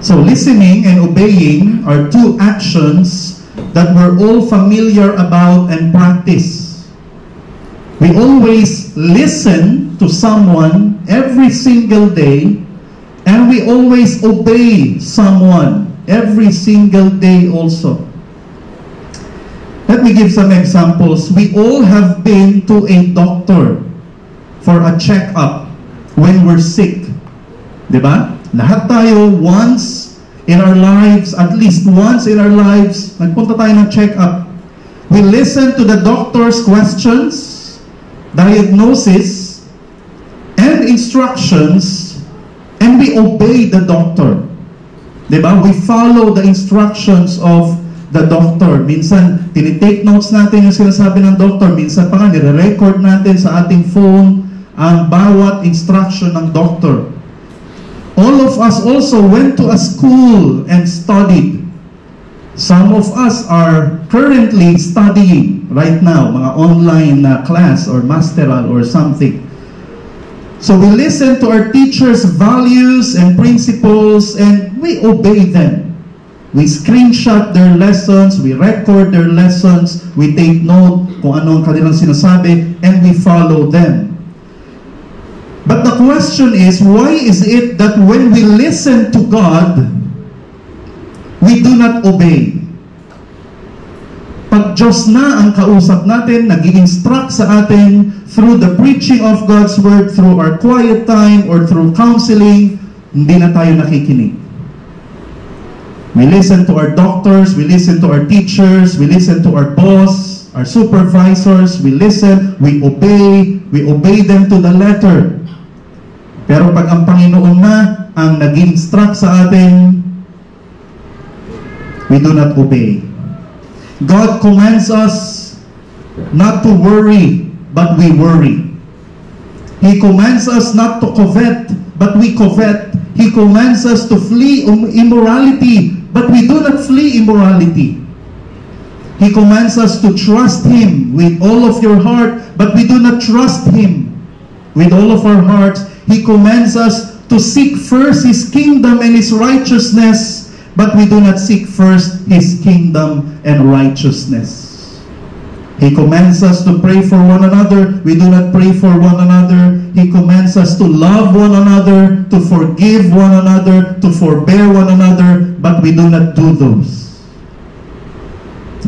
So listening and obeying are two actions that we're all familiar about and practice. We always listen to someone every single day, and we always obey someone every single day also. Let me give some examples. We all have been to a doctor for a checkup when we're sick. Diba? Lahat tayo once in our lives, at least once in our lives, nagpunta tayo ng check-up. We listen to the doctor's questions, diagnosis, and instructions, and we obey the doctor. Diba? We follow the instructions of the doctor. Minsan, tinitake notes natin yung sinasabi ng doctor. Minsan pa nga, nire-record natin sa ating phone ang bawat instruction ng doctor. All of us also went to a school and studied. Some of us are currently studying right now, mga online class or masteral or something. So we listen to our teachers' values and principles and we obey them. We screenshot their lessons, we record their lessons, we take note kung ano ang kanilang sinasabi, and we follow them. But the question is, why is it that when we listen to God, we do not obey? Pag Diyos na ang kausap natin, nag-i-instruct sa atin through the preaching of God's Word, through our quiet time, or through counseling, hindi na tayo nakikinig. We listen to our doctors, we listen to our teachers, we listen to our boss, our supervisors, we listen, we obey them to the letter. Pero pag ang Panginoon na ang nag-instruct sa atin, we do not obey. God commands us not to worry, but we worry. He commands us not to covet, but we covet. He commands us to flee immorality, but we do not flee immorality. He commands us to trust Him with all of your heart, but we do not trust Him with all of our hearts. He commands us to seek first His kingdom and His righteousness, but we do not seek first His kingdom and righteousness. He commands us to pray for one another. We do not pray for one another. He commands us to love one another, to forgive one another, to forbear one another, but we do not do those.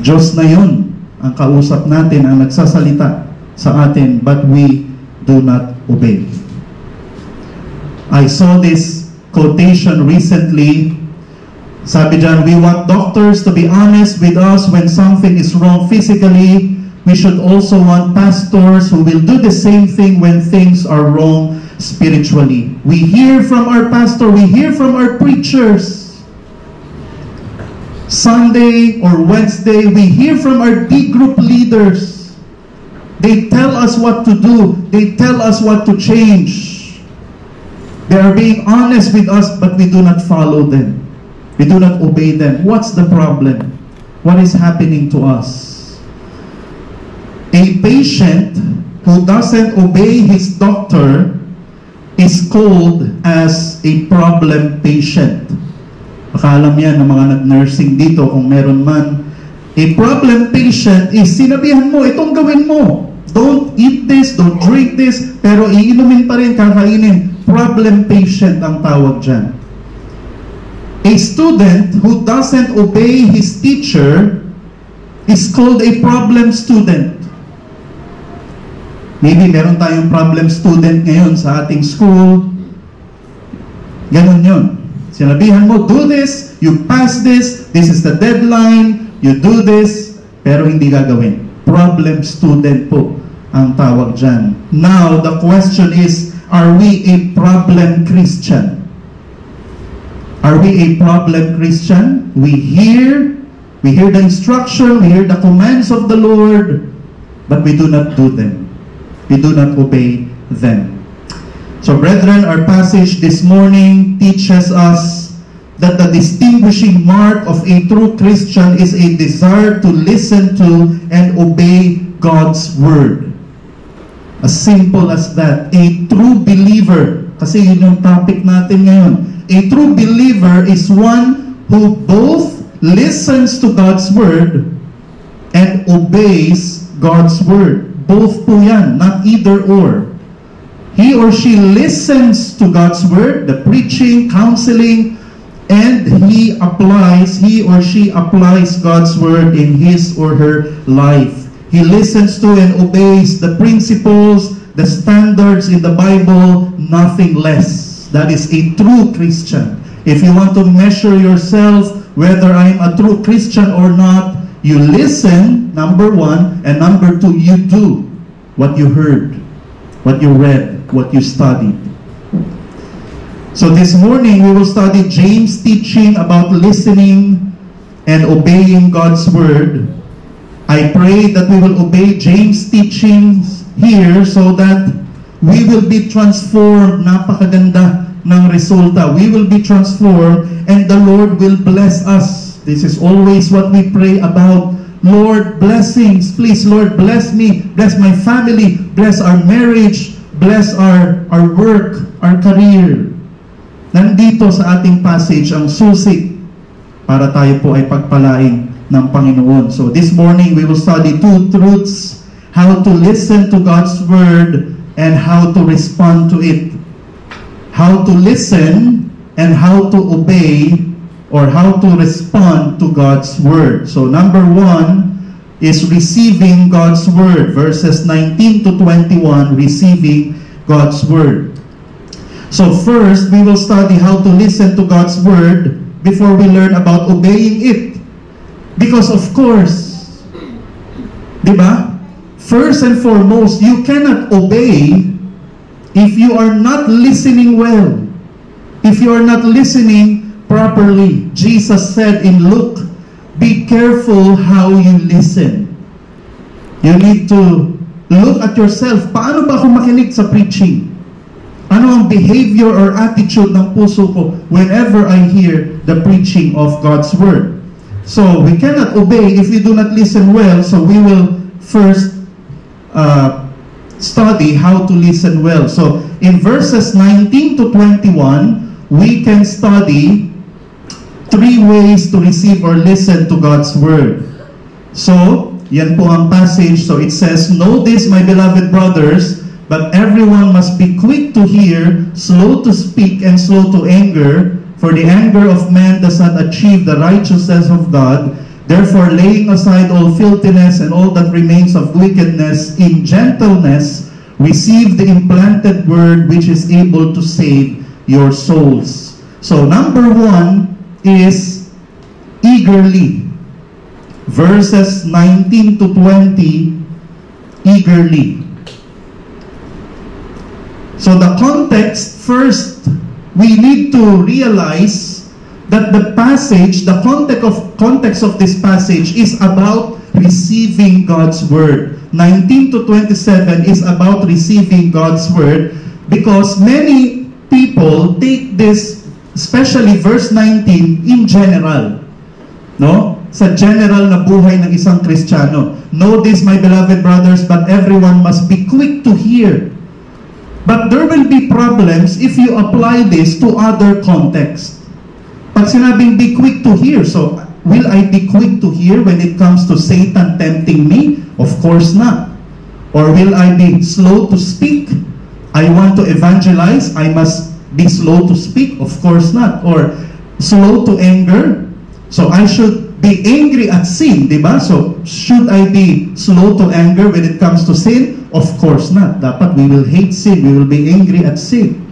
Diyos na yun ang kausap natin, ang nagsasalita sa atin, but we do not obey. I saw this quotation recently. Sabi dyan, we want doctors to be honest with us when something is wrong physically. We should also want pastors who will do the same thing when things are wrong spiritually. We hear from our pastor, we hear from our preachers. Sunday or Wednesday, we hear from our D group leaders. They tell us what to do. They tell us what to change. They are being honest with us, but we do not follow them. We do not obey them. What's the problem? What is happening to us? A patient who doesn't obey his doctor is called as a problem patient. Baka alam yan ng mga nag-nursing dito kung meron man. A problem patient is sinabihan mo, itong gawin mo. Don't eat this, don't drink this, pero iinumin pa rin, kakainin. Problem patient ang tawag dyan. A student who doesn't obey his teacher is called a problem student. Maybe meron tayong problem student ngayon sa ating school. Ganon yun. Sinabihan mo, do this, you pass this is the deadline, you do this, pero hindi gagawin. Problem student po ang tawag dyan. Now, the question is, are we a problem Christian? Are we a problem Christian? We hear the instruction, we hear the commands of the Lord, but we do not do them. We do not obey them. So brethren, our passage this morning teaches us that the distinguishing mark of a true Christian is a desire to listen to and obey God's Word. As simple as that. A true believer, kasi yun yung topic natin ngayon. a true believer is one who both listens to God's word and obeys God's word. Both po yan, not either or. He or she listens to God's word, the preaching, counseling, and he or she applies God's word in his or her life. He listens to and obeys the principles, the standards in the Bible, nothing less. That is a true Christian. If you want to measure yourself whether I'm a true Christian or not, you listen, number one, and number two, you do what you heard, what you read, what you studied. So this morning, we will study James' teaching about listening and obeying God's word. I pray that we will obey James' teachings here so that we will be transformed. Napakaganda ng resulta. We will be transformed and the Lord will bless us. This is always what we pray about. Lord, blessings. Please, Lord, bless me. Bless my family. Bless our marriage. Bless our work, our career. Nandito sa ating passage ang susi para tayo po ay pagpalain ng Panginoon. So this morning we will study two truths: how to listen to God's word and how to respond to it. How to listen and how to obey or how to respond to God's word. So number one is receiving God's word. Verses 19 to 21, receiving God's word. So first, we will study how to listen to God's word before we learn about obeying it. Because of course, diba? First and foremost, you cannot obey if you are not listening well. If you are not listening properly. Jesus said in Luke, be careful how you listen. You need to look at yourself. Paano ba ako makinig sa preaching? Ano ang behavior or attitude ng puso ko whenever I hear the preaching of God's word? So, we cannot obey if we do not listen well. So, we will first study how to listen well. So, in verses 19 to 21, we can study three ways to receive or listen to God's word. So, yan po ang passage. So, it says, know this, my beloved brothers, but everyone must be quick to hear, slow to speak, and slow to anger, for the anger of man does not achieve the righteousness of God. Therefore, laying aside all filthiness and all that remains of wickedness, in gentleness, receive the implanted word which is able to save your souls. So, number one is eagerly. Verses 19 to 20, eagerly. So the context, first, we need to realize that the passage, the context of this passage is about receiving God's word. 19 to 27 is about receiving God's word because many people take this, especially verse 19, in general. No? Sa general na buhay ng isang Kristiyano. Know this, my beloved brothers, but everyone must be quick to hear. But there will be problems if you apply this to other contexts. Pag sinabing be quick to hear, so will I be quick to hear when it comes to Satan tempting me? Of course not. Or will I be slow to speak? I want to evangelize, I must be slow to speak? Of course not. Or slow to anger? So I should be angry at sin, diba? So should I be slow to anger when it comes to sin? Of course not. Dapat we will hate sin. We will be angry at sin.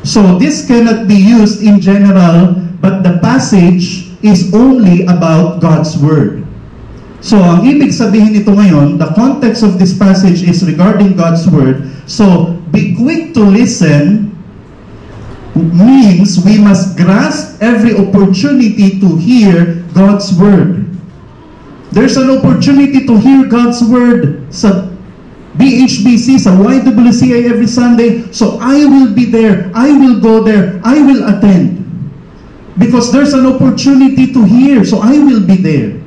So this cannot be used in general, but the passage is only about God's word. So ang ibig sabihin nito ngayon, the context of this passage is regarding God's word. So be quick to listen means we must grasp every opportunity to hear God's word. There's an opportunity to hear God's word sa BHBC, sa YWCA every Sunday. So I will be there. I will go there. I will attend. Because there's an opportunity to hear. So I will be there.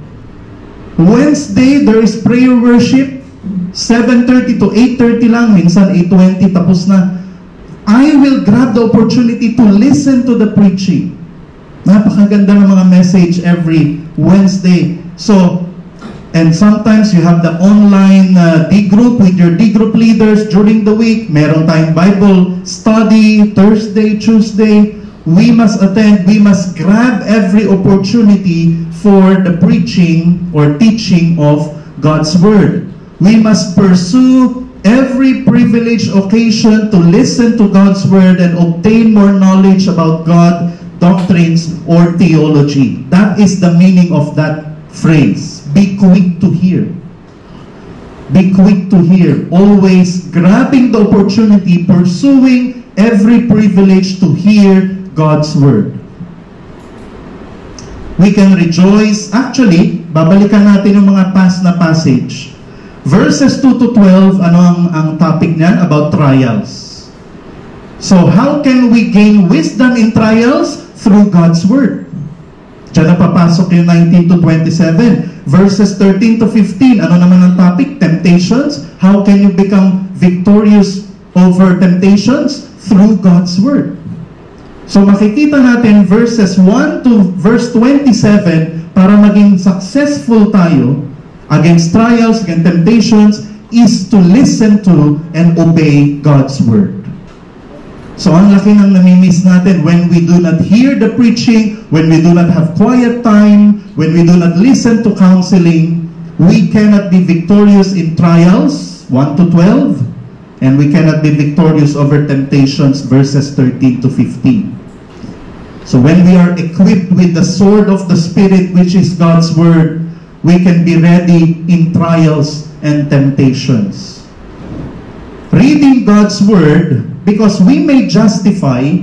Wednesday, there is prayer worship. 7:30 to 8:30 lang. Minsan 8:20 tapos na. I will grab the opportunity to listen to the preaching. Napakaganda ng mga message every Wednesday. So, and sometimes you have the online D group with your D group leaders during the week. Meron tayong Bible study, Thursday, Tuesday. We must attend, we must grab every opportunity for the preaching or teaching of God's Word. We must pursue every privileged occasion to listen to God's Word and obtain more knowledge about God, doctrines, or theology. That is the meaning of that phrase. Be quick to hear. Be quick to hear. Always grabbing the opportunity, pursuing every privilege to hear God's Word. We can rejoice. Actually, babalikan natin yung mga past na passage. Verses 2 to 12, ano ang topic niyan? About trials. So, how can we gain wisdom in trials? Through God's Word. Diyan na papasok yung 19 to 27. Verses 13 to 15, ano naman ang topic? Temptations. How can you become victorious over temptations? Through God's Word. So makikita natin verses 1 to verse 27 para maging successful tayo against trials, against temptations, is to listen to and obey God's Word. So ang laki ng namimiss natin when we do not hear the preaching, when we do not have quiet time, when we do not listen to counseling, we cannot be victorious in trials, 1 to 12, and we cannot be victorious over temptations, verses 13 to 15. So when we are equipped with the sword of the Spirit, which is God's Word, we can be ready in trials and temptations. Reading God's Word, because we may justify,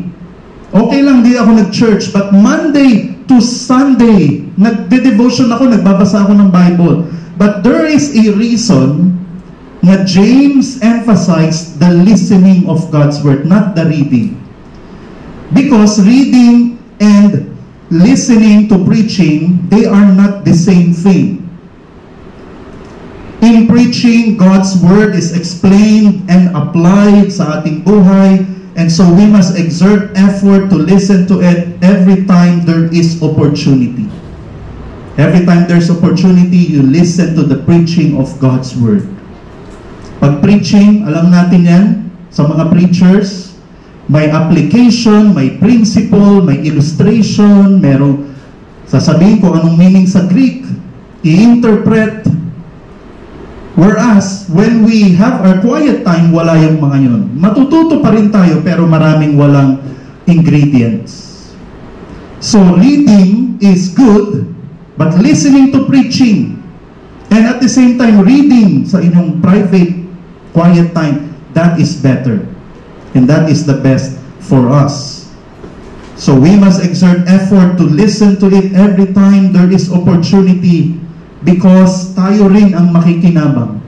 okay lang di ako nag-church, but Monday to Sunday, nagde-devotion ako, nagbabasa ako ng Bible. But there is a reason na James emphasized the listening of God's Word, not the reading. Because reading and listening to preaching, they are not the same thing. In preaching, God's Word is explained and applied sa ating buhay, and so we must exert effort to listen to it every time there is opportunity. Every time there's opportunity, you listen to the preaching of God's Word. Pag preaching, alam natin yan, sa mga preachers, may application, may principle, may illustration, merong sasabihin ko anong meaning sa Greek, i-interpret. Whereas, when we have our quiet time, wala yung mga yun. Matututo pa rin tayo, pero maraming walang ingredients. So, reading is good, but listening to preaching, and at the same time, reading sa inyong private, quiet time, that is better. And that is the best for us. So we must exert effort to listen to it every time there is opportunity, because tayo rin ang makikinabang.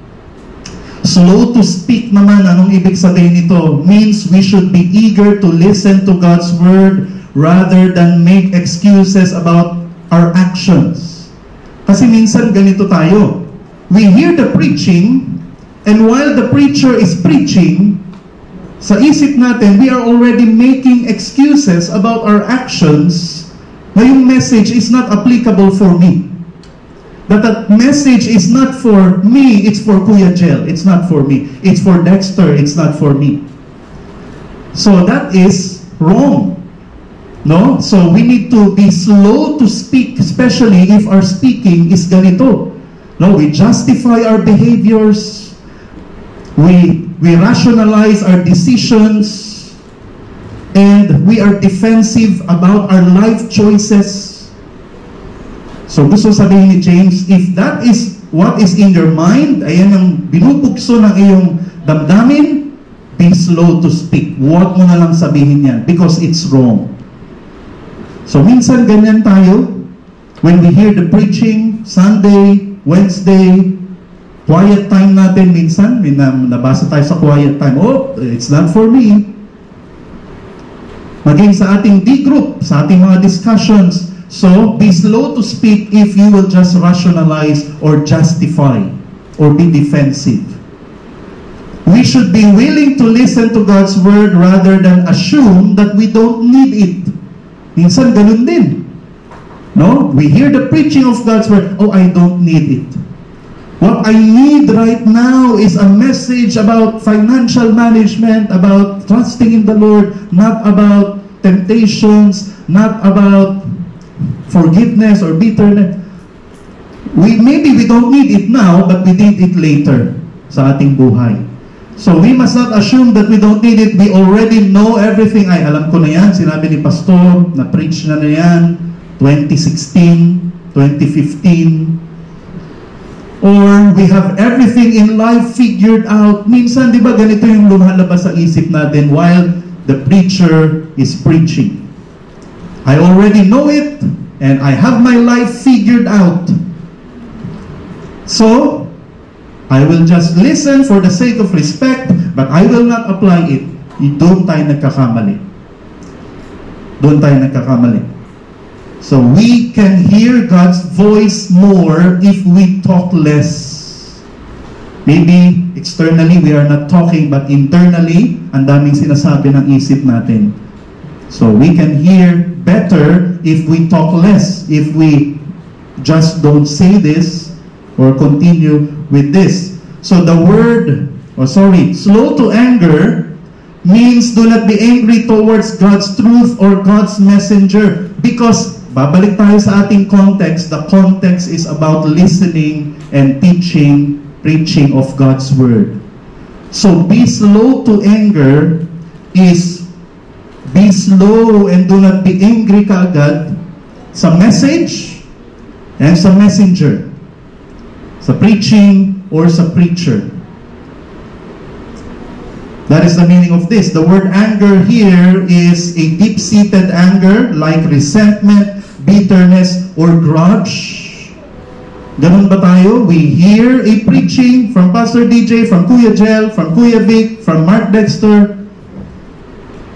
Slow to speak naman, anong ibig sabihin nito? Means we should be eager to listen to God's Word rather than make excuses about our actions. Kasi minsan ganito tayo. We hear the preaching, and while the preacher is preaching, sa isip natin, we are already making excuses about our actions na yung message is not applicable for me. That message is not for me, it's for Kuya Jel. It's not for me. It's for Dexter, it's not for me. So that is wrong. No? So we need to be slow to speak, especially if our speaking is ganito. No, we justify our behaviors. We rationalize our decisions, and we are defensive about our life choices. So gusto sabihin ni James, if that is what is in your mind, ayan ang binubukso ng iyong damdamin, be slow to speak. Huwag mo na lang sabihin yan, because it's wrong. So minsan ganyan tayo, when we hear the preaching, Sunday, Wednesday, quiet time natin minsan, nabasa tayo sa quiet time, oh, it's not for me. Maging sa ating D group, sa ating mga discussions, so be slow to speak if you will just rationalize or justify or be defensive. We should be willing to listen to God's Word rather than assume that we don't need it. Minsan ganun din. No? We hear the preaching of God's Word. Oh, I don't need it. What I need right now is a message about financial management, about trusting in the Lord, not about temptations, not about forgiveness or bitterness. Maybe we don't need it now, but we need it later sa ating buhay. So we must not assume that we don't need it. We already know everything. Ay, alam ko na yan. Sinabi ni Pastor, na-preach na yan. 2016, 2015. Or we have everything in life figured out. Minsan, di ba, ganito yung lumalabas sa isip natin while the preacher is preaching. I already know it, and I have my life figured out. So, I will just listen for the sake of respect, but I will not apply it. Doon tayo nagkakamali. Doon tayo nagkakamali. So we can hear God's voice more if we talk less. Maybe externally we are not talking, but internally, ang daming sinasabi ng isip natin. So we can hear better if we talk less, if we just don't say this or continue with this. So the word, slow to anger means do not be angry towards God's truth or God's messenger. Because babalik tayo sa ating context. The context is about listening and teaching, preaching of God's Word. So, be slow to anger is be slow and do not be angry kaagad sa message and sa messenger. Sa preaching or sa preacher. That is the meaning of this. The word anger here is a deep-seated anger like resentment, bitterness, or grudge. Ganun ba tayo? We hear a preaching from Pastor DJ, from Kuya Jel, from Kuya Vic, from Mark Dexter.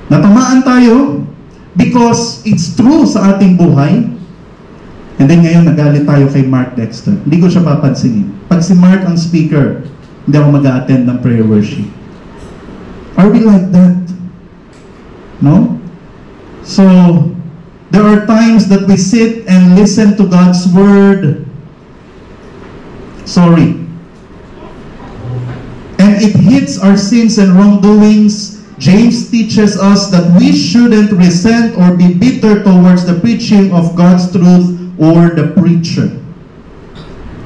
Natamaan tayo because it's true sa ating buhay. And then ngayon nagalit tayo kay Mark Dexter. Hindi ko siya papansinin. Pag si Mark ang speaker, hindi ako mag-a-attend ng prayer worship. Are we like that? No? So, there are times that we sit and listen to God's Word. And it hits our sins and wrongdoings. James teaches us that we shouldn't resent or be bitter towards the preaching of God's truth or the preacher.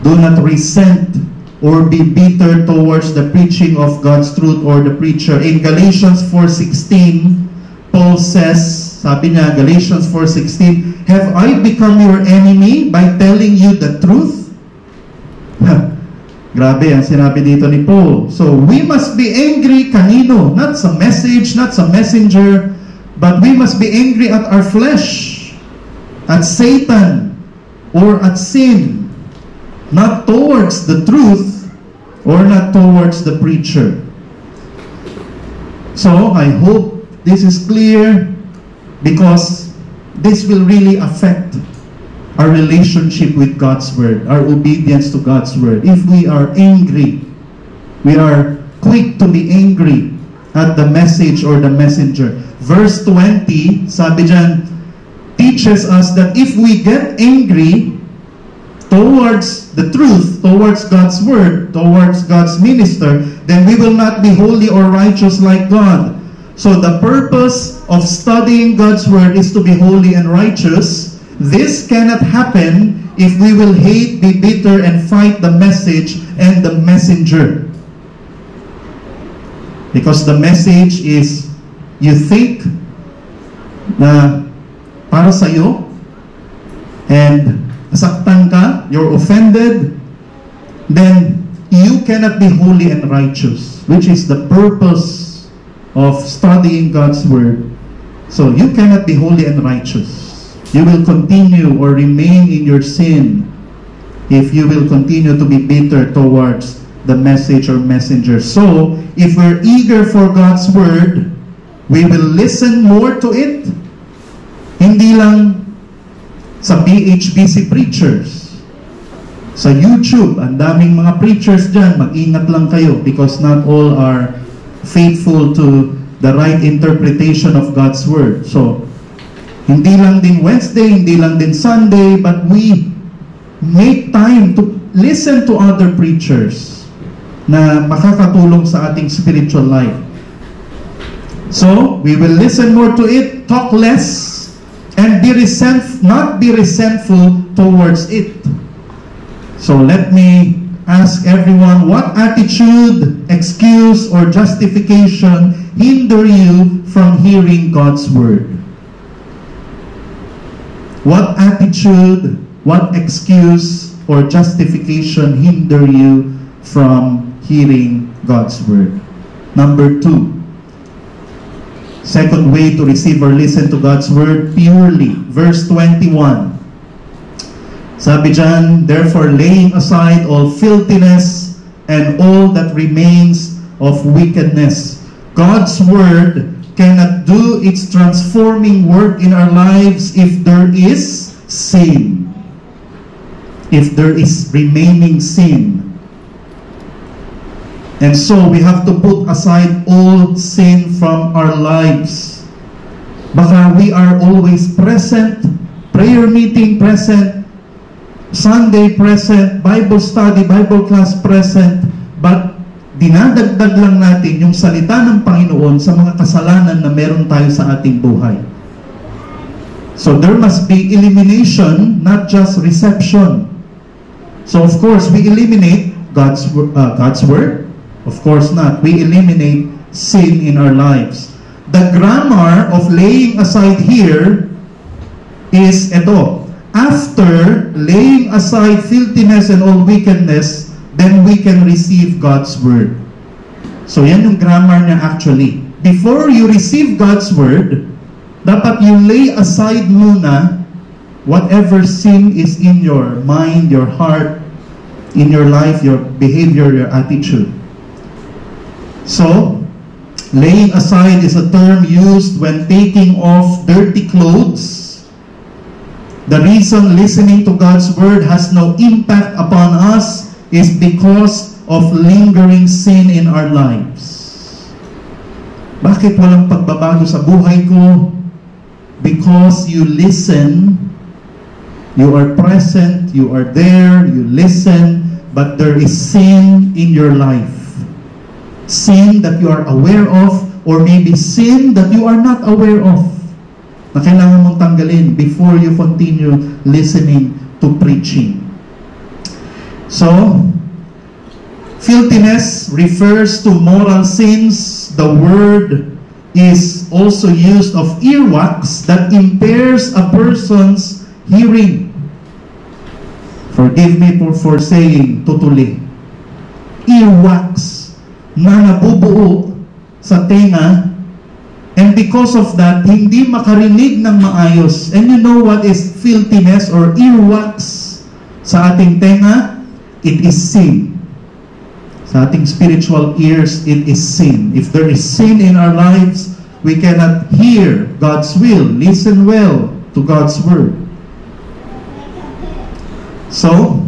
Do not resent or be bitter towards the preaching of God's truth or the preacher. In Galatians 4:16, Paul says, sabi niya, Galatians 4:16, have I become your enemy by telling you the truth? Grabe ang sinabi dito ni Paul. So, we must be angry kanino? Not sa message, not sa messenger, but we must be angry at our flesh, at Satan, or at sin. Not towards the truth or not towards the preacher. So, I hope this is clear because this will really affect our relationship with God's Word, our obedience to God's Word. If we are angry, we are quick to be angry at the message or the messenger. Verse 20, sabi dyan, teaches us that if we get angry towards the truth, towards God's Word, towards God's minister, then we will not be holy or righteous like God. So the purpose of studying God's Word is to be holy and righteous. This cannot happen if we will hate, be bitter, and fight the message and the messenger. Because the message is, you think na para sa'yo, and nasaktan ka, you're offended, then you cannot be holy and righteous, which is the purpose of studying God's Word. So you cannot be holy and righteous. You will continue or remain in your sin if you will continue to be bitter towards the message or messenger. So, if we're eager for God's Word, we will listen more to it. Hindi lang sa BHBC preachers, Sa YouTube, ang daming mga preachers dyan, mag-ingat lang kayo because not all are faithful to the right interpretation of God's Word. So, hindi lang din Wednesday, hindi lang din Sunday, but we make time to listen to other preachers na makakatulong sa ating spiritual life. So, we will listen more to it, talk less, and not be resentful towards it. So let me ask everyone, what attitude, excuse, or justification hinder you from hearing God's Word? What attitude, what excuse, or justification hinder you from hearing God's Word? Number 2. Second way to receive or listen to God's Word, purely. Verse 21. Sabi dyan, therefore laying aside all filthiness and all that remains of wickedness. God's Word cannot do its transforming work in our lives if there is sin. If there is remaining sin. And so we have to put aside all sin from our lives. Baka we are always present, prayer meeting present, Sunday present, Bible study, Bible class present, but dinadagdag lang natin yung salita ng Panginoon sa mga kasalanan na meron tayo sa ating buhay. So there must be elimination, not just reception. So of course, we eliminate God's Word? Of course not. We eliminate sin in our lives. The grammar of laying aside here is ito. After laying aside filthiness and all wickedness, then we can receive God's Word. So yan yung grammar niya actually. Before you receive God's Word, dapat you lay aside muna whatever sin is in your mind, your heart, in your life, your behavior, your attitude. So, laying aside is a term used when taking off dirty clothes. The reason listening to God's Word has no impact upon us is because of lingering sin in our lives. Bakit walang pagbabago sa buhay ko? Because you listen, you are present, you are there, you listen, but there is sin in your life. Sin that you are aware of, or maybe sin that you are not aware of, na kailangan mong tanggalin before you continue listening to preaching. So, filthiness refers to moral sins. The word is also used of earwax that impairs a person's hearing. Forgive me for saying tutuli. Earwax na nabubuo sa tenga, and because of that, hindi makarinig ng maayos. And you know what is filthiness or earwax sa ating tenga? It is sin. Sa ating spiritual ears, it is sin. If there is sin in our lives, we cannot hear God's will, listen well to God's Word. So,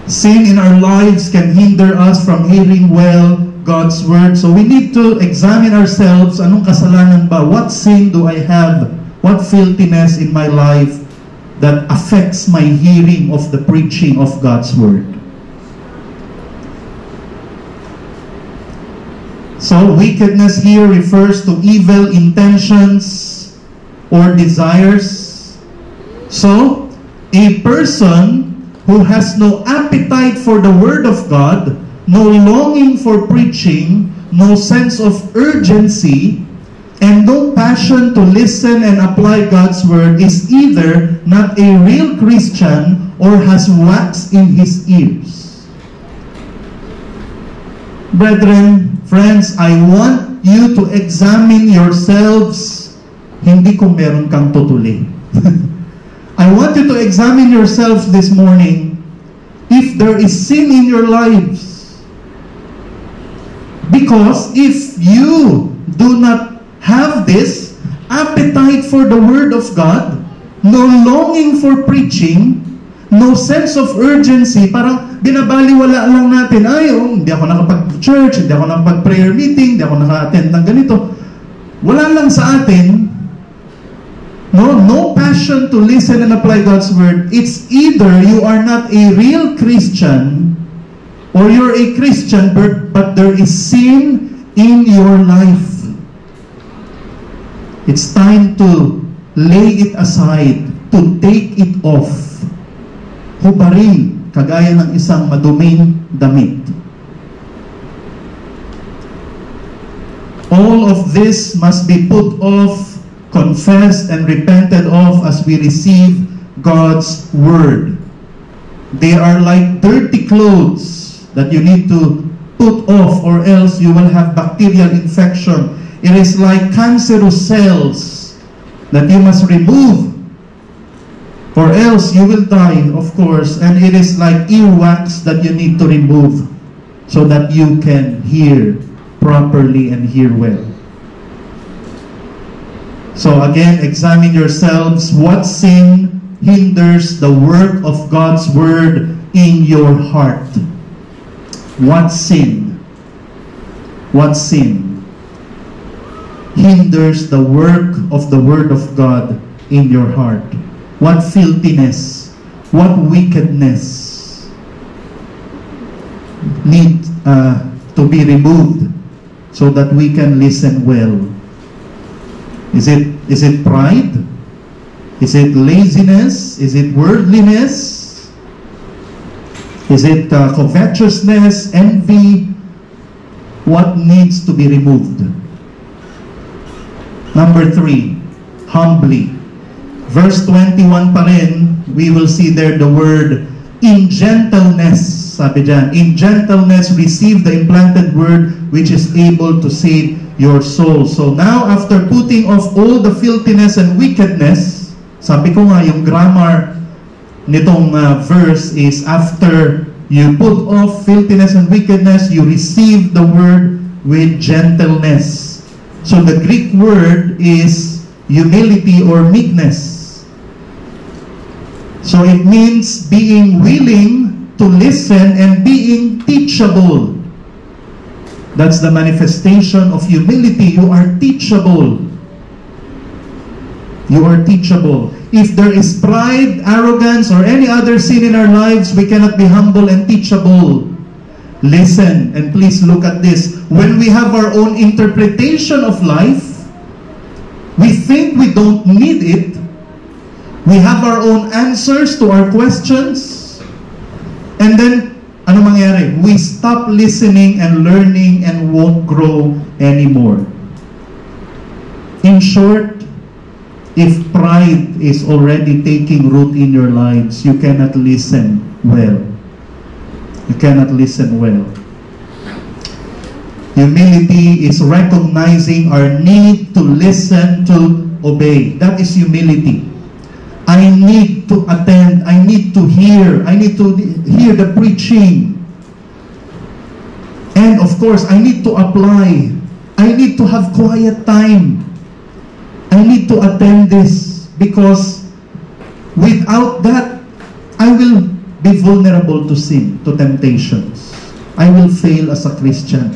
sin in our lives can hinder us from hearing well God's Word. So we need to examine ourselves. Anong kasalanan ba? What sin do I have? What filthiness in my life that affects my hearing of the preaching of God's Word? So wickedness here refers to evil intentions or desires. So a person who has no appetite for the Word of God, no longing for preaching, no sense of urgency, and no passion to listen and apply God's Word is either not a real Christian or has wax in his ears. Brethren, friends, I want you to examine yourselves, hindi kung meron kang tutuli. I want you to examine yourselves this morning if there is sin in your lives. Because if you do not have this appetite for the Word of God, no longing for preaching, no sense of urgency, parang binabaliwala lang natin, hindi ako nakapag-church, hindi ako nakapag-prayer meeting, hindi ako naka-attend ng ganito. Wala lang sa atin, no passion to listen and apply God's Word. It's either you are not a real Christian, or you're a Christian, but there is sin in your life. It's time to lay it aside, to take it off. Hubarin, kagaya ng isang maduming damit. All of this must be put off, confessed, and repented of as we receive God's Word. They are like dirty clothes that you need to put off, or else you will have bacterial infection. It is like cancerous cells that you must remove, or else you will die, of course. And it is like earwax that you need to remove so that you can hear properly and hear well. So again, examine yourselves. What sin hinders the work of God's Word in your heart? What sin hinders the work of the Word of God in your heart? What filthiness, what wickedness need to be removed so that we can listen well? Is it pride? Is it laziness? Is it worldliness? Is it covetousness, envy? What needs to be removed? Number 3, humbly. Verse 21 pa rin, we will see there the word, in gentleness. Sabi dyan, in gentleness receive the implanted word which is able to save your soul. So now, after putting off all the filthiness and wickedness, sabi ko nga, yung grammar nitong verse is, after you put off filthiness and wickedness, you receive the word with gentleness. So the Greek word is humility or meekness. So it means being willing to listen and being teachable. That's the manifestation of humility. You are teachable. You are teachable. If there is pride, arrogance, or any other sin in our lives, we cannot be humble and teachable. Listen, and please look at this. When we have our own interpretation of life, we think we don't need it. We have our own answers to our questions. And then, ano mangyari? We stop listening and learning and won't grow anymore. In short, if pride is already taking root in your lives, you cannot listen well. You cannot listen well. Humility is recognizing our need to listen, to obey. That is humility. I need to attend. I need to hear. I need to hear the preaching. And of course, I need to apply. I need to have quiet time. I need to attend this, because without that, I will be vulnerable to sin, to temptations. I will fail as a Christian.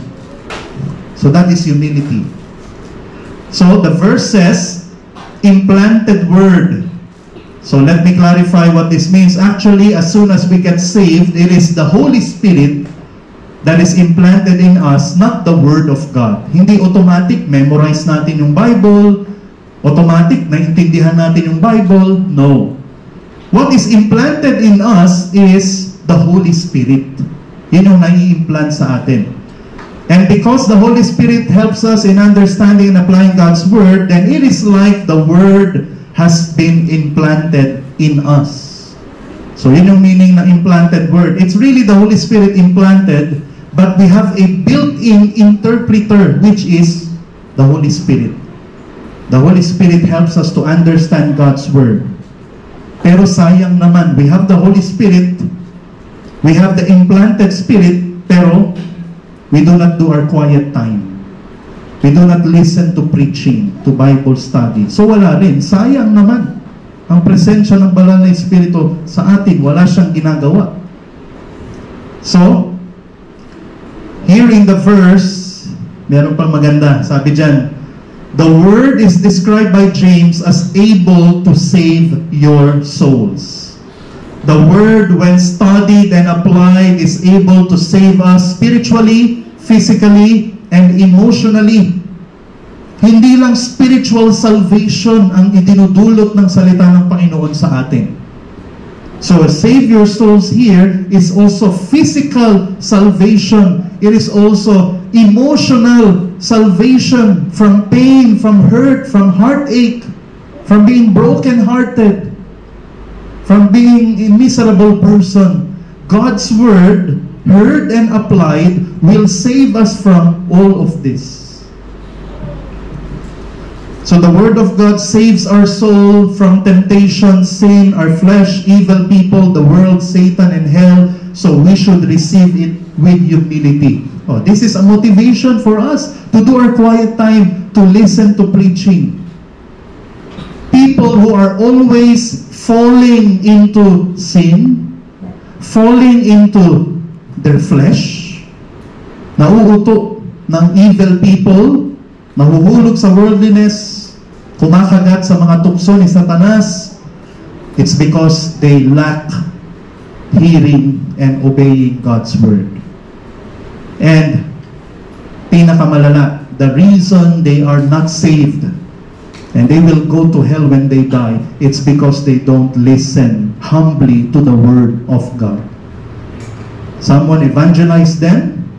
So that is humility. So the verse says, implanted word. So let me clarify what this means. Actually, as soon as we get saved, it is the Holy Spirit that is implanted in us, not the Word of God. Hindi automatic, memorize natin yung Bible, automatic, naintindihan natin yung Bible. No. What is implanted in us is the Holy Spirit. Yun yung nai-implant sa atin. And because the Holy Spirit helps us in understanding and applying God's Word, then it is like the Word has been implanted in us. So yun yung meaning ng implanted Word. It's really the Holy Spirit implanted, but we have a built-in interpreter, which is the Holy Spirit. The Holy Spirit helps us to understand God's Word. Pero sayang naman, we have the Holy Spirit, we have the implanted Spirit, pero we do not do our quiet time. We do not listen to preaching, to Bible study. So wala rin, sayang naman. ang presensya ng banal na Espiritu sa atin. Wala siyang ginagawa. So, here in the verse, meron pang maganda. Sabi dyan, the Word is described by James as able to save your souls. The Word, when studied and applied, is able to save us spiritually, physically, and emotionally. Hindi lang spiritual salvation ang idinudulot ng salita ng Panginoon sa atin. So, save your souls here is also physical salvation. It is also emotional salvation from pain, from hurt, from heartache, from being broken-hearted, from being a miserable person. God's Word, heard and applied, will save us from all of this. So the Word of God saves our soul from temptation, sin, our flesh, evil people, the world, Satan, and hell. So we should receive it with humility. Oh, this is a motivation for us to do our quiet time, to listen to preaching. People who are always falling into sin, falling into their flesh, nauuto ng evil people, nahuhulog sa worldliness, kumakagat sa mga tukso ni Satanas, it's because they lack hearing and obeying God's Word. And pinakamalala, the reason they are not saved and they will go to hell when they die, it's because they don't listen humbly to the Word of God. Someone evangelized them,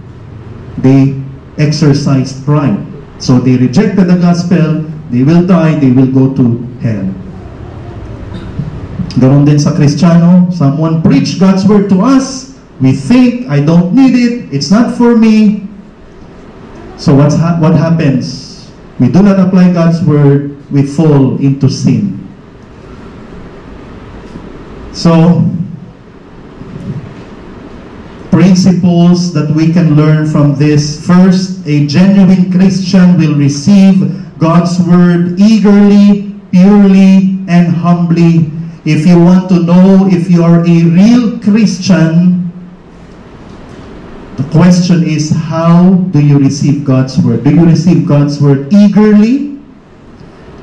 they exercised pride. So they rejected the gospel, they will die, they will go to hell. Ganon din sa Kristiyano, someone preach God's Word to us, we think, I don't need it, it's not for me. So what happens? We do not apply God's Word, we fall into sin. So, principles that we can learn from this. First, a genuine Christian will receive God's Word eagerly, purely, and humbly. If you want to know if you are a real Christian, the question is, how do you receive God's Word? Do you receive God's Word eagerly?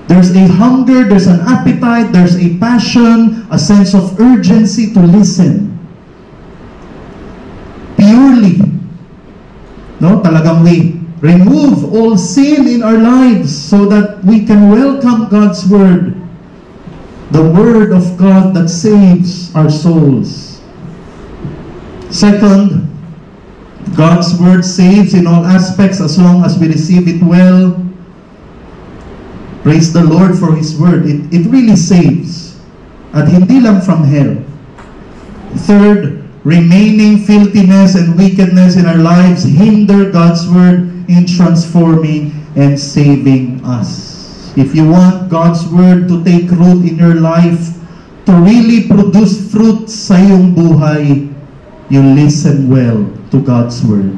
There's a hunger, there's an appetite, there's a passion, a sense of urgency to listen. Purely. No, talagang we remove all sin in our lives so that we can welcome God's Word. The Word of God that saves our souls. Second, God's Word saves in all aspects as long as we receive it well. Praise the Lord for His Word. It really saves. At hindi lang from hell. Third, remaining filthiness and wickedness in our lives hinder God's Word in transforming and saving us. If you want God's Word to take root in your life, to really produce fruit sa iyong buhay, you listen well to God's Word.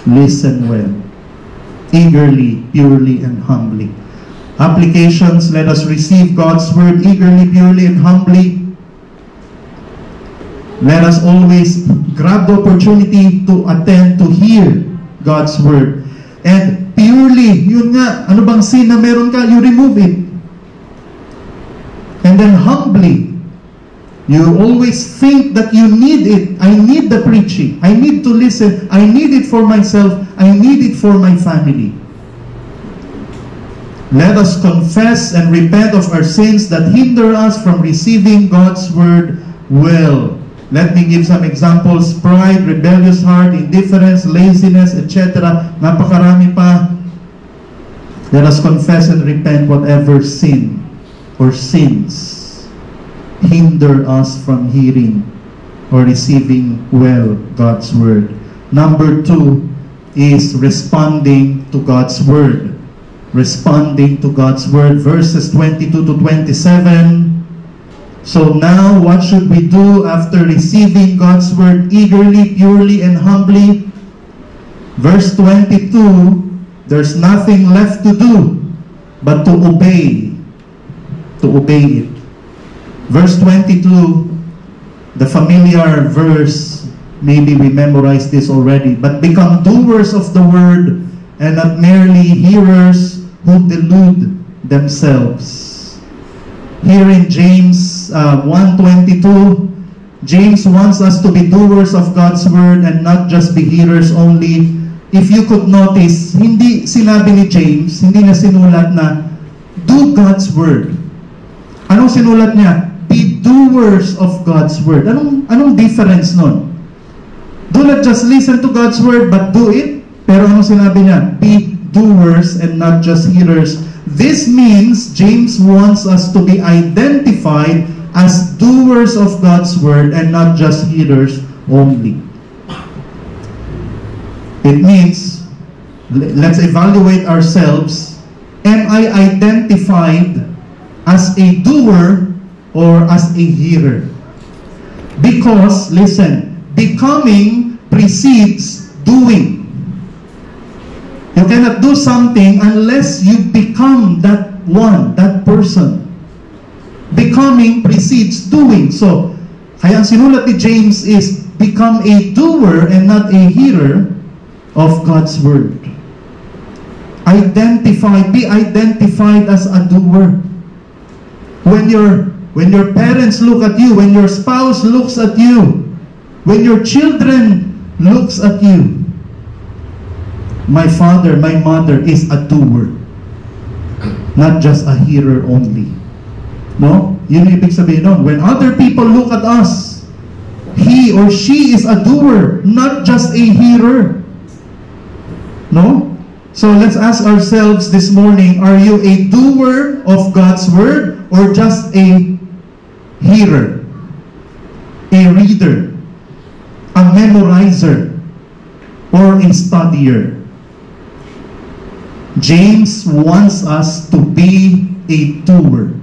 Listen well. Eagerly, purely, and humbly. Applications, let us receive God's Word eagerly, purely, and humbly. Let us always grab the opportunity to attend, to hear God's Word. And purely, yun nga, ano bang sin na meron ka, you remove it. And then humbly, you always think that you need it. I need the preaching. I need to listen. I need it for myself. I need it for my family. Let us confess and repent of our sins that hinder us from receiving God's Word well. Let me give some examples. Pride, rebellious heart, indifference, laziness, etc. Napakarami pa. Let us confess and repent whatever sin or sins hinder us from hearing or receiving well God's Word. Number 2 is responding to God's Word. Responding to God's Word, verses 22 to 27. So now, what should we do after receiving God's Word eagerly, purely, and humbly? Verse 22, there's nothing left to do but to obey. To obey it. Verse 22, the familiar verse, maybe we memorized this already, but become doers of the word and not merely hearers who delude themselves. Here in James 1:22, James wants us to be doers of God's word and not just be hearers only. If you could notice, hindi sinabi ni James, hindi na sinulat na do God's word. Anong sinulat niya? Be doers of God's word. Anong difference nun? Do not just listen to God's word but do it. Pero anong sinabi niya? Be doers and not just hearers. This means James wants us to be identified as doers of God's word and not just hearers only. It means, let's evaluate ourselves. Am I identified as a doer or as a hearer? Because, listen, becoming precedes doing. You cannot do something unless you become that one, that person. Becoming precedes doing. So, kaya ang sinulat ni James is, become a doer and not a hearer of God's word. Be identified as a doer. When your parents look at you, when your spouse looks at you, when your children looks at you, my father, my mother is a doer, not just a hearer only. No? Yun yung ibig sabihin nun. When other people look at us, he or she is a doer, not just a hearer. No? So let's ask ourselves this morning, are you a doer of God's word or just a hearer, a reader, a memorizer, or a studier? James wants us to be a doer.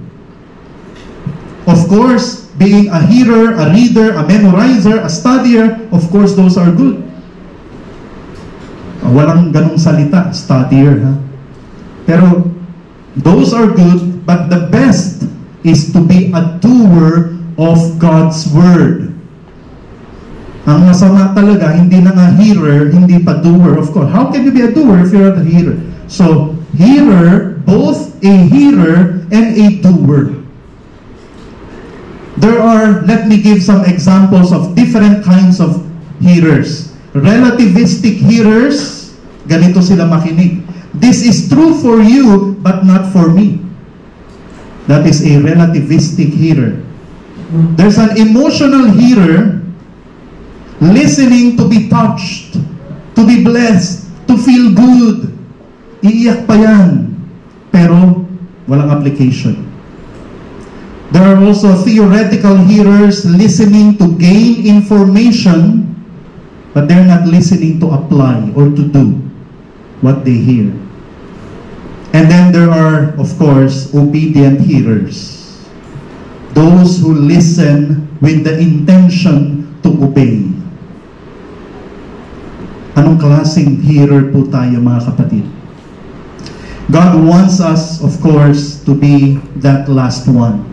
Of course, being a hearer, a reader, a memorizer, a studier, of course, those are good. Walang ganong salita, studier. Ha? Pero, those are good, but the best is to be a doer of God's word. Ang masama talaga, hindi na nga hearer, hindi pa doer. Of course, how can you be a doer if you're not a hearer? So, hearer, both a hearer and a doer. There are, let me give some examples of different kinds of hearers. Relativistic hearers, ganito sila makinig. This is true for you, but not for me. That is a relativistic hearer. There's an emotional hearer, listening to be touched, to be blessed, to feel good. Iiyak pa yan, pero walang application. There are also theoretical hearers listening to gain information, but they're not listening to apply or to do what they hear. And then there are, of course, obedient hearers. Those who listen with the intention to obey. Anong klaseng hearer po tayo, mga kapatid? God wants us, of course, to be that last one.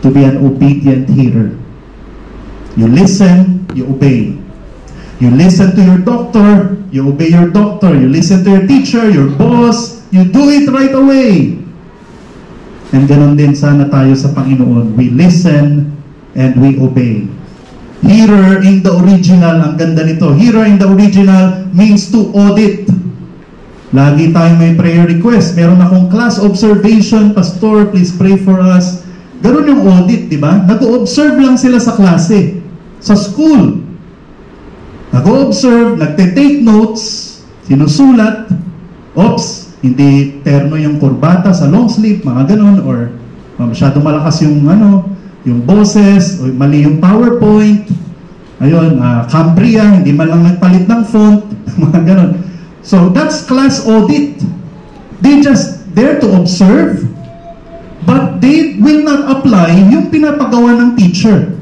To be an obedient hearer. You listen, you obey. You listen to your doctor, you obey your doctor. You listen to your teacher, your boss, you do it right away. And ganon din sana tayo sa Panginoon. We listen and we obey. Hearer in the original, ang ganda nito. Hearer in the original means to audit. Lagi tayong may prayer request. Meron akong class observation, Pastor, please pray for us. Ganon yung audit, di ba? Nag-o-observe lang sila sa klase, sa school. Nag-o-observe, nagte-take notes, sinusulat. Oops, hindi terno yung kurbata sa long sleeve, mga ganon, or masyadong malakas yung yung boses, o mali yung PowerPoint. Ayun, Cambria, hindi man lang nagpalit ng font, mga ganon. So that's class audit. They just there to observe, but they will not apply yung pinapagawa ng teacher.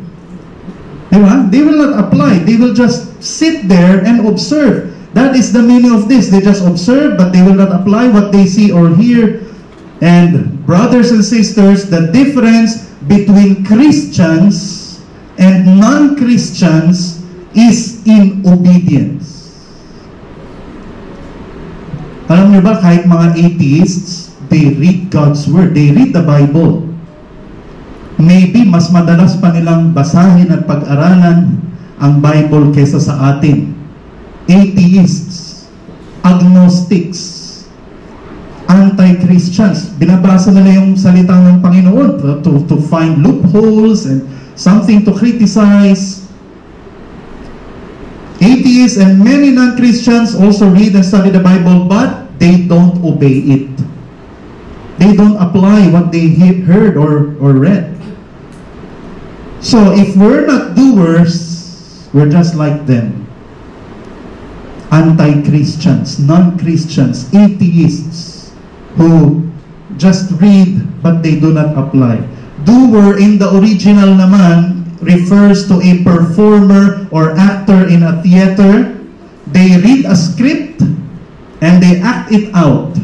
Diba? They will not apply. They will just sit there and observe. That is the meaning of this. They just observe, but they will not apply what they see or hear. And brothers and sisters, the difference between Christians and non-Christians is in obedience. Alam niyo ba, kahit mga atheists, they read God's Word. They read the Bible. Maybe mas madalas pa nilang basahin at pag-aralan ang Bible kaysa sa atin. Atheists, agnostics, anti-Christians, binabasa nila yung salita ng Panginoon to find loopholes and something to criticize. Atheists and many non-Christians also read and study the Bible, but they don't obey it. They don't apply what they heard or read. So if we're not doers, we're just like them. Anti-Christians, non-Christians, atheists, who just read but they do not apply. Doer in the original naman refers to a performer or actor in a theater. They read a script and they act it out.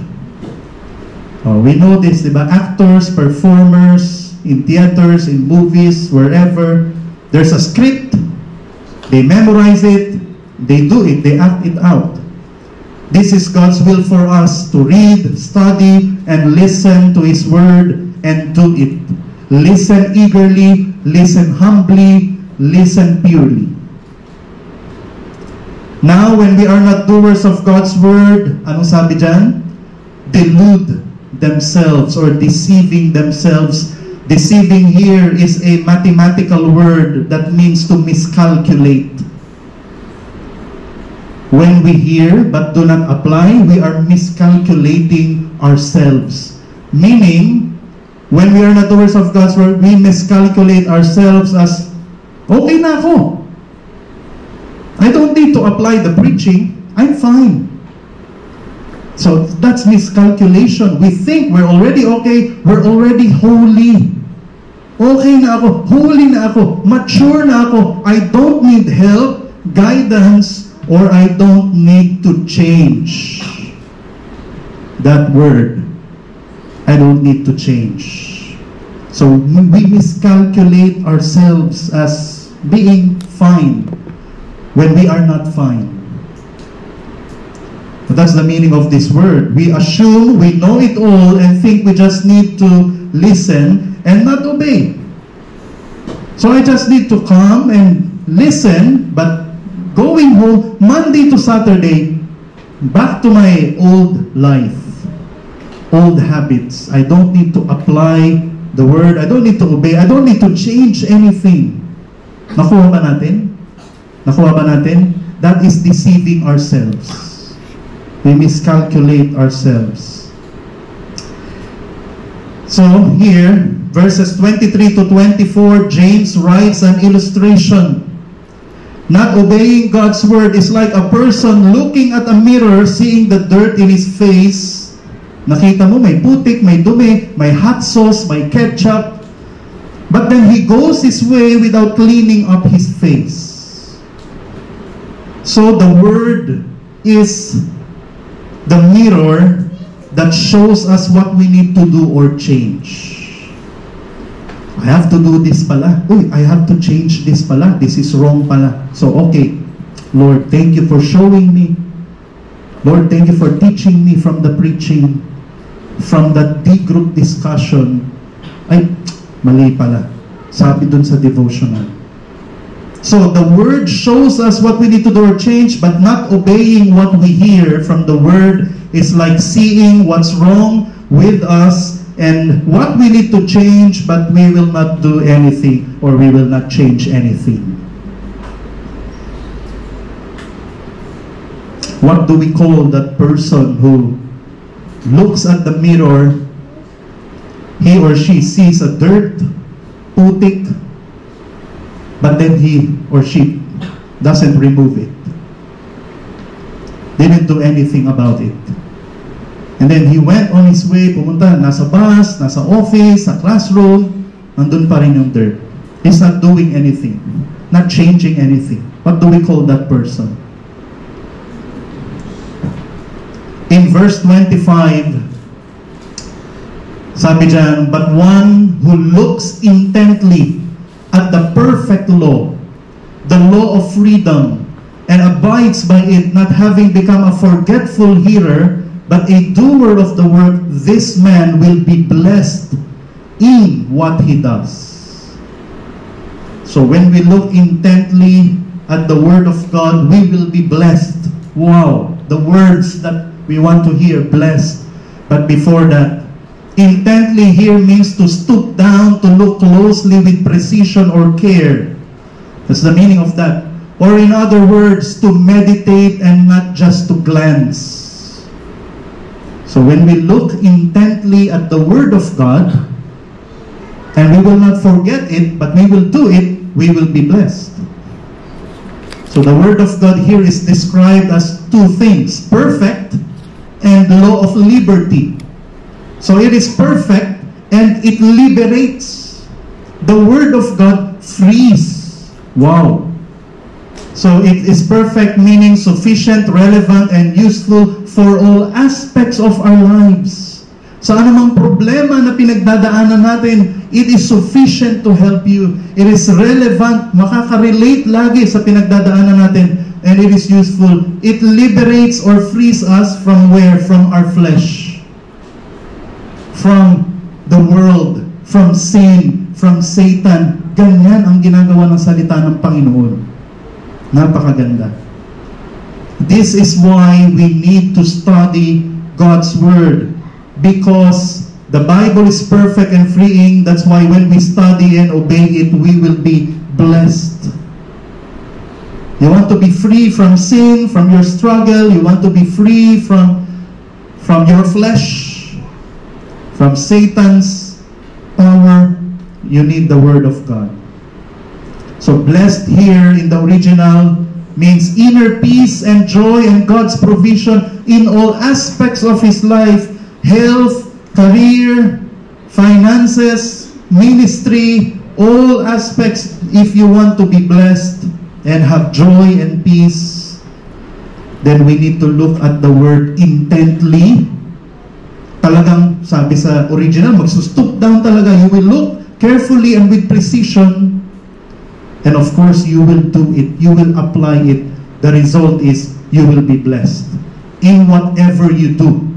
Oh, we know this, diba? Actors, performers, in theaters, in movies, wherever, there's a script. They memorize it, they do it, they act it out. This is God's will for us to read, study, and listen to His Word and do it. Listen eagerly, listen humbly, listen purely. Now, when we are not doers of God's Word, anong sabi dyan? Delude themselves or deceiving themselves. Deceiving here is a mathematical word that means to miscalculate. When we hear but do not apply, we are miscalculating ourselves. Meaning, when we are not doers of God's Word, we miscalculate ourselves as, okay na ako. I don't need to apply the preaching. I'm fine. So that's miscalculation. We think we're already okay. We're already holy. Okay na ako. Holy na ako. Mature na ako. I don't need help, guidance, or I don't need to change that word. I don't need to change. So we miscalculate ourselves as being fine when we are not fine. But that's the meaning of this word. We assume we know it all and think we just need to listen and not obey. So I just need to come and listen, but going home, Monday to Saturday, back to my old life, old habits. I don't need to apply the word. I don't need to obey. I don't need to change anything. Nakuha ba natin? Nakuha ba natin? That is deceiving ourselves. We miscalculate ourselves. So here, verses 23 to 24, James writes an illustration. Not obeying God's word is like a person looking at a mirror, seeing the dirt in his face. Nakita mo, may putik, may dumi, may hot sauce, may ketchup. But then he goes his way without cleaning up his face. So the word is the mirror that shows us what we need to do or change. I have to do this pala. Uy, I have to change this pala. This is wrong pala. So, okay. Lord, thank you for showing me. Lord, thank you for teaching me from the preaching, from the D-group discussion. Ay, mali pala. Sabi dun sa devotional. So, the Word shows us what we need to do or change, but not obeying what we hear from the Word is like seeing what's wrong with us and what we need to change, but we will not do anything or we will not change anything. What do we call that person who looks at the mirror, he or she sees a dirt, putik, but then he or she doesn't remove it? Didn't do anything about it. And then he went on his way, pumunta, nasa bus, nasa office, sa classroom, nandun pa rin yung dirt. He's not doing anything, not changing anything. What do we call that person? In verse 25, Sabi dyan, but one who looks intently at the perfect law, the law of freedom, and abides by it, not having become a forgetful hearer, but a doer of the work, this man will be blessed in what he does. So when we look intently at the Word of God, we will be blessed. Wow, the words that we want to hear, blessed. But before that, intently here means to stoop down, to look closely with precision or care. That's the meaning of that. Or in other words, to meditate and not just to glance. So when we look intently at the Word of God, and we will not forget it, but we will do it, we will be blessed. So the Word of God here is described as two things, perfect and law of liberty. So it is perfect and it liberates. The Word of God frees. Wow. So it is perfect, meaning sufficient, relevant, and useful for all aspects of our lives. Sa anumang problema na pinagdadaanan natin, it is sufficient to help you. It is relevant, makaka-relate lagi sa pinagdadaanan natin, and it is useful. It liberates or frees us from where? From our flesh. From the world, from sin, from Satan. Ganyan ang ginagawa ng salita ng Panginoon. Napakaganda. This is why we need to study God's Word. Because the Bible is perfect and freeing. That's why when we study and obey it, we will be blessed. You want to be free from sin, from your struggle. You want to be free from your flesh, from Satan's power. You need the Word of God. So blessed here in the original means inner peace and joy and God's provision in all aspects of his life. Health, career, finances, ministry, all aspects. If you want to be blessed and have joy and peace, then we need to look at the Word intently. Talagang, sabi sa original, magsustoop down talaga. You will look carefully and with precision. And of course, you will do it. You will apply it. The result is, you will be blessed. In whatever you do.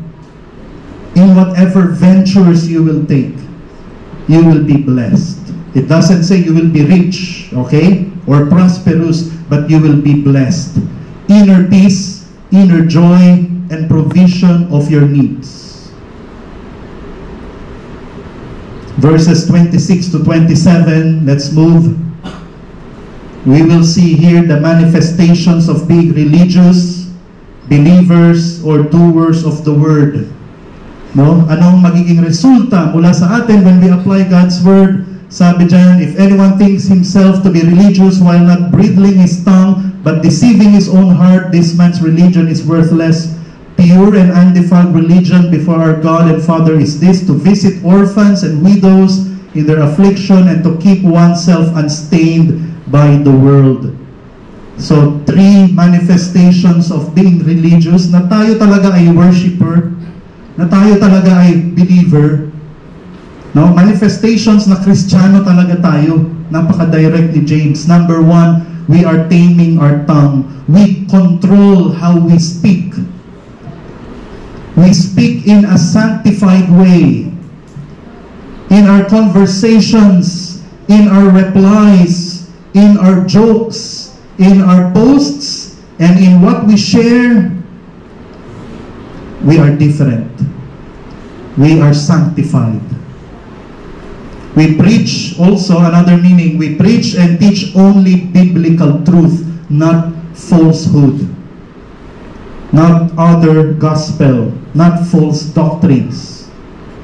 In whatever ventures you will take, you will be blessed. It doesn't say you will be rich, okay, or prosperous, but you will be blessed. Inner peace, inner joy, and provision of your needs. Verses 26 to 27, let's move. We will see here the manifestations of being religious, believers, or doers of the Word. No? Anong magiging resulta mula sa atin when we apply God's Word? Sabi dyan, if anyone thinks himself to be religious while not bridling his tongue, but deceiving his own heart, this man's religion is worthless. Pure and undefiled religion before our God and Father is this, to visit orphans and widows in their affliction and to keep oneself unstained by the world. So, 3 manifestations of being religious, na tayo talaga ay worshiper, na tayo talaga ay believer, no? Manifestations na Kristiyano talaga tayo. Napaka-direct ni James. Number 1, we are taming our tongue. We control how we speak. We speak in a sanctified way. In our conversations, in our replies, in our jokes, in our posts, and in what we share, we are different. We are sanctified. We preach also, another meaning, we preach and teach only biblical truth, not falsehood, not other gospel, not false doctrines.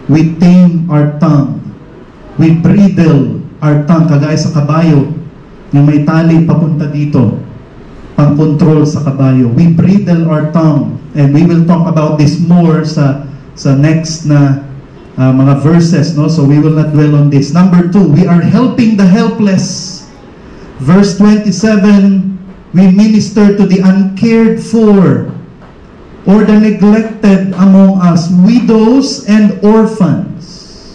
We tame our tongue. We bridle our tongue, kagaya sa kabayo, yung may tali papunta dito, pang-control sa kabayo. We bridle our tongue. And we will talk about this more sa next na mga verses, no? So we will not dwell on this. Number 2, we are helping the helpless. Verse 27, we minister to the uncared for or the neglected among us, widows and orphans.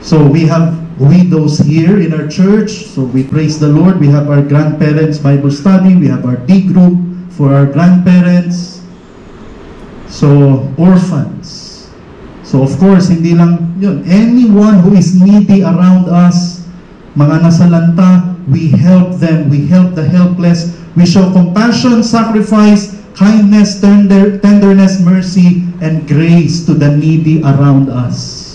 So we have widows here in our church. So we praise the Lord. We have our grandparents Bible study. We have our D group for our grandparents. So orphans. So of course, hindi lang yun. Anyone who is needy around us, mga nasalanta, we help them. We help the helpless. We show compassion, sacrifice, kindness, tenderness, mercy, and grace to the needy around us.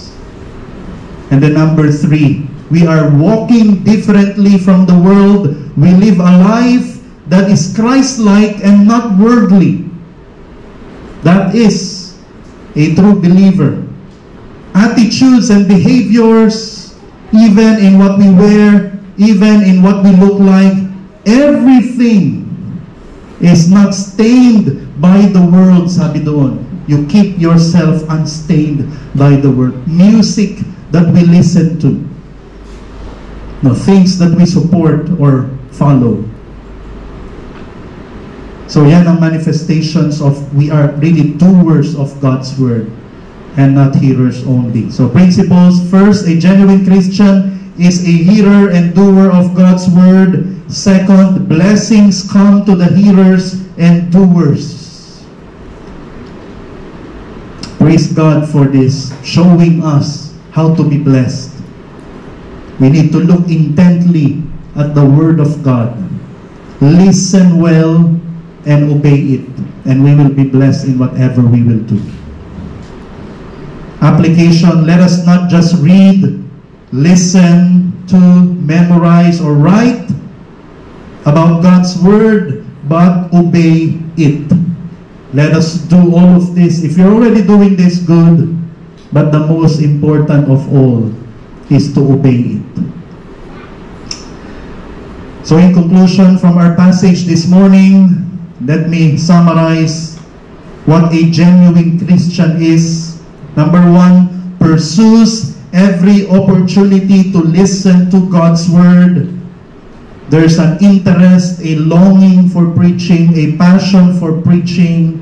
And then number 3, we are walking differently from the world. We live a life that is Christ-like and not worldly. That is a true believer. Attitudes and behaviors, even in what we wear, even in what we look like, everything is not stained by the world, sabi doon. You keep yourself unstained by the world. Music that we listen to. No, things that we support or follow. So yan ang manifestations of we are really doers of God's word and not hearers only. So principles, first, a genuine Christian is a hearer and doer of God's word. Second, blessings come to the hearers and doers. Praise God for this, showing us how to be blessed. We need to look intently at the word of God. Listen well and obey it. And we will be blessed in whatever we will do. Application, let us not just read, listen to, memorize, or write about God's word, but obey it. Let us do all of this. If you're already doing this, good. But the most important of all is to obey it. So in conclusion from our passage this morning, let me summarize what a genuine Christian is. Number 1, pursues every opportunity to listen to God's word. There's an interest, a longing for preaching, a passion for preaching.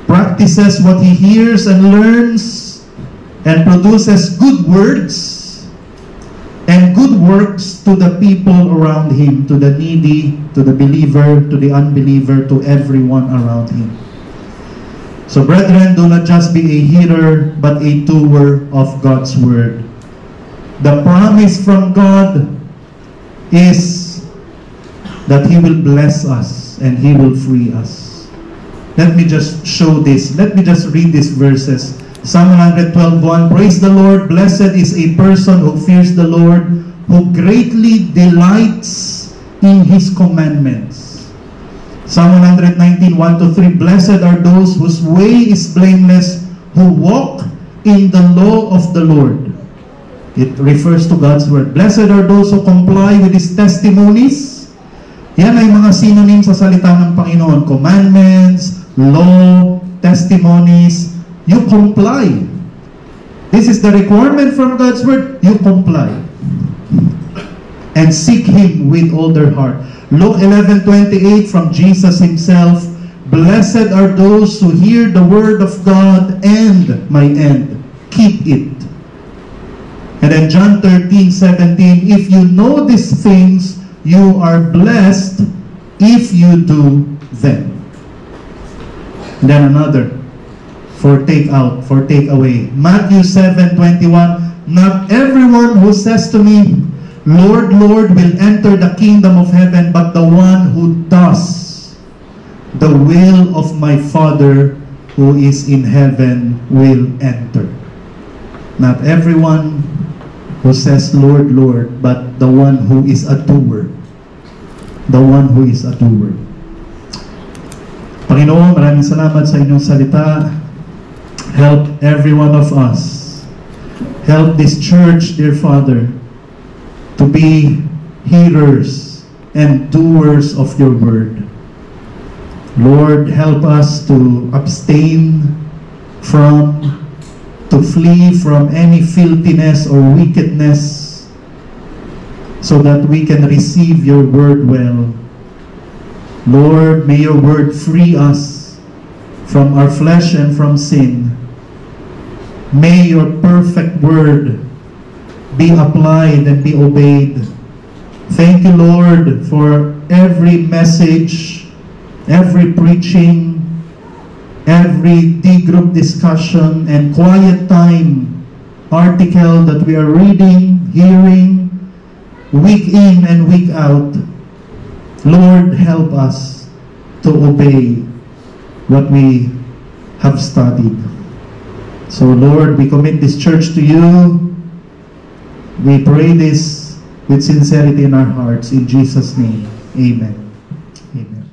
Practices what he hears and learns, and produces good words and good works to the people around him, to the needy, to the believer, to the unbeliever, to everyone around him. So brethren, do not just be a hearer, but a doer of God's word. The promise from God is that he will bless us and he will free us. Let me just show this. Let me just read these verses. Psalm 112:1. Praise the Lord. Blessed is a person who fears the Lord, who greatly delights in his commandments. Psalm 119:1-3. Blessed are those whose way is blameless, who walk in the law of the Lord. It refers to God's word. Blessed are those who comply with his testimonies. Yan ay mga synonym sa salita ng Panginoon. Commandments, law, testimonies. You comply. This is the requirement from God's word. You comply. And seek him with all their heart. Luke 11:28 from Jesus himself. Blessed are those who hear the word of God and keep it. And then John 13:17. If you know these things, you are blessed if you do them. And then another, for takeaway. Matthew 7:21. Not everyone who says to me, Lord, Lord, will enter the kingdom of heaven, but the one who does the will of my Father who is in heaven will enter. Not everyone who says, Lord, Lord, but the one who is a doer. The one who is a doer. Panginoon, maraming salamat sa inyong salita. Help every one of us. Help this church, dear Father, to be hearers and doers of your word. Lord, help us to abstain to flee from any filthiness or wickedness, so that we can receive your word well. Lord, may your word free us from our flesh and from sin. May your perfect word be applied and be obeyed. Thank you, Lord, for every message, every preaching, every D-group discussion and quiet time article that we are reading, hearing, week in and week out. Lord, help us to obey what we have studied. So, Lord, we commit this church to you. We pray this with sincerity in our hearts. In Jesus' name, amen. Amen.